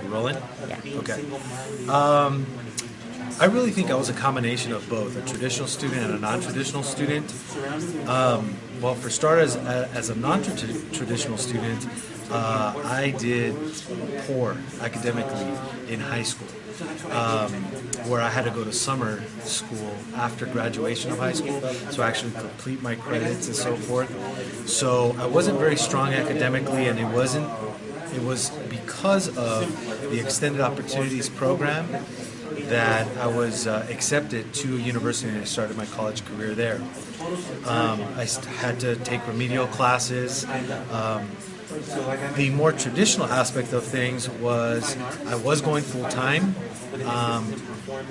Rolling? Yeah. Okay. I really think I was a combination of both, a traditional student and a non-traditional student. Well, for starters, as a non-traditional student, I did poor academically in high school, where I had to go to summer school after graduation of high school, so I actually complete my credits and so forth. So I wasn't very strong academically, and it was because of the Extended Opportunities program that I was accepted to a university, and I started my college career there. I had to take remedial classes. The more traditional aspect of things was I was going full-time.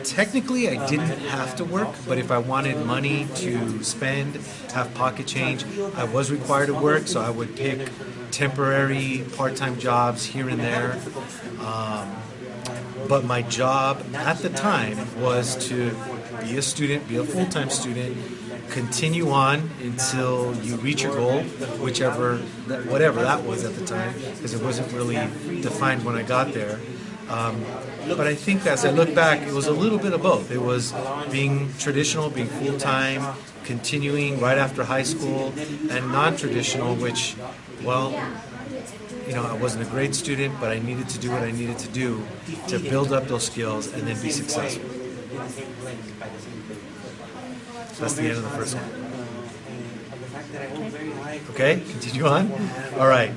Technically, I didn't have to work, but if I wanted money to spend, have pocket change, I was required to work, so I would pick temporary part-time jobs here and there. But my job at the time was to be a student, be a full-time student, continue on until you reach your goal, whatever that was at the time, because it wasn't really defined when I got there. But I think as I look back, it was a little bit of both. It was being traditional, being full-time, continuing right after high school, and non-traditional, which, well, I wasn't a great student, but I needed to do what I needed to do to build up those skills and then be successful. That's the end of the first one. Okay, continue on. All right.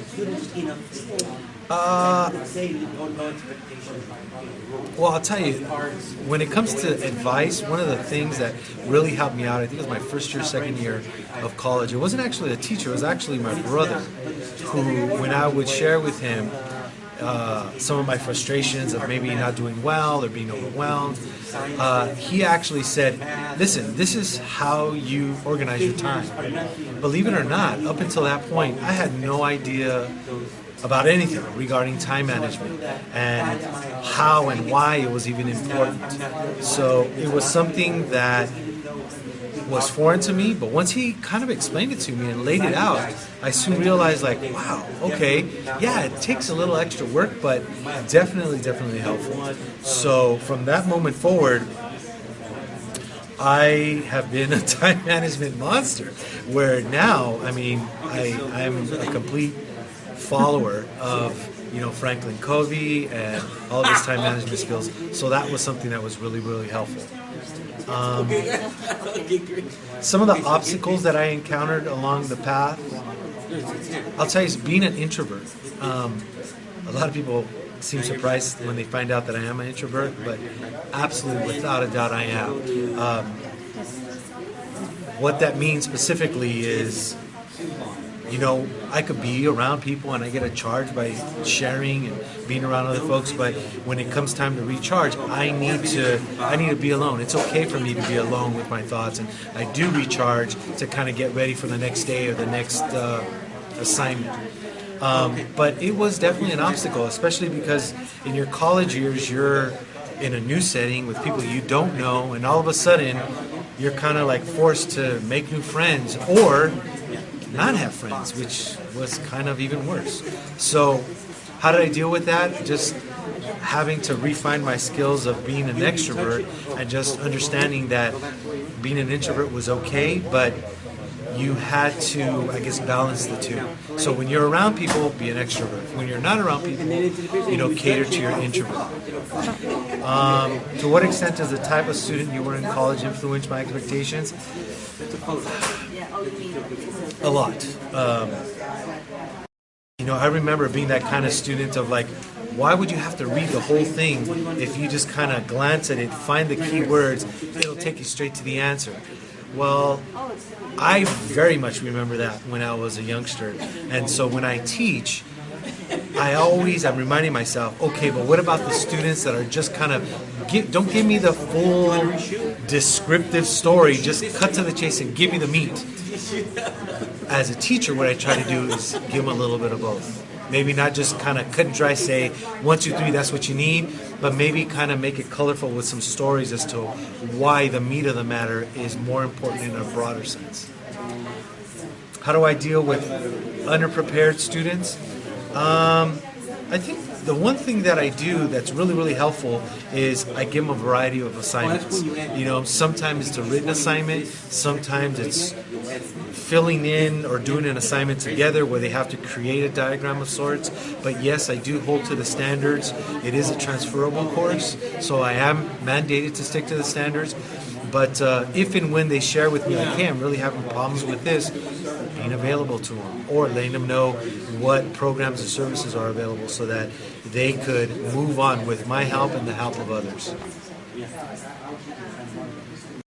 Well, I'll tell you, when it comes to advice, one of the things that really helped me out, I think it was my first year, second year of college, it wasn't actually a teacher, it was actually my brother, who, when I would share with him some of my frustrations of maybe not doing well or being overwhelmed, he actually said, listen, this is how you organize your time. Believe it or not, up until that point, I had no idea about anything regarding time management and how and why it was even important. So it was something that was foreign to me, but once he kind of explained it to me and laid it out, I soon realized, like, wow, okay, yeah, it takes a little extra work, but definitely helpful. So from that moment forward, I have been a time management monster, where now, I'm a complete follower of Franklin Covey and all of his time management skills. So that was something that was really helpful. Some of the obstacles that I encountered along the path, I'll tell you, being an introvert. A lot of people seem surprised when they find out that I am an introvert, but absolutely, without a doubt, I am. What that means specifically is, I could be around people and I get a charge by sharing and being around other folks, but when it comes time to recharge, I need to be alone. It's okay for me to be alone with my thoughts, and I do recharge to kind of get ready for the next day or the next assignment. But it was definitely an obstacle, especially because in your college years, you're in a new setting with people you don't know, and all of a sudden, you're kind of like forced to make new friends or not have friends, which was kind of even worse. So how did I deal with that? Just having to refine my skills of being an extrovert and just understanding that being an introvert was okay, but you had to, balance the two. So when you're around people, be an extrovert. When you're not around people, cater to your introvert. To what extent does the type of student you were in college influence my expectations? A lot. I remember being that kind of student of like, why would you have to read the whole thing if you just kind of glance at it, find the key words, it'll take you straight to the answer? Well, I very much remember that when I was a youngster. And so when I teach, I'm reminding myself, okay, but what about the students that are just kind of, don't give me the full descriptive story, just cut to the chase and give me the meat. As a teacher, what I try to do is give them a little bit of both. Maybe not just kind of cut and dry say, 1, 2, 3, that's what you need, but maybe kind of make it colorful with some stories as to why the meat of the matter is more important in a broader sense. How do I deal with underprepared students? I I think the one thing that I do that's really, really helpful is I give them a variety of assignments. You know, sometimes it's a written assignment, sometimes it's filling in or doing an assignment together where they have to create a diagram of sorts. But yes, I do hold to the standards. It is a transferable course, so I am mandated to stick to the standards. But if and when they share with me, okay, I'm really having problems with this, being available to them or letting them know what programs and services are available so that they could move on with my help and the help of others.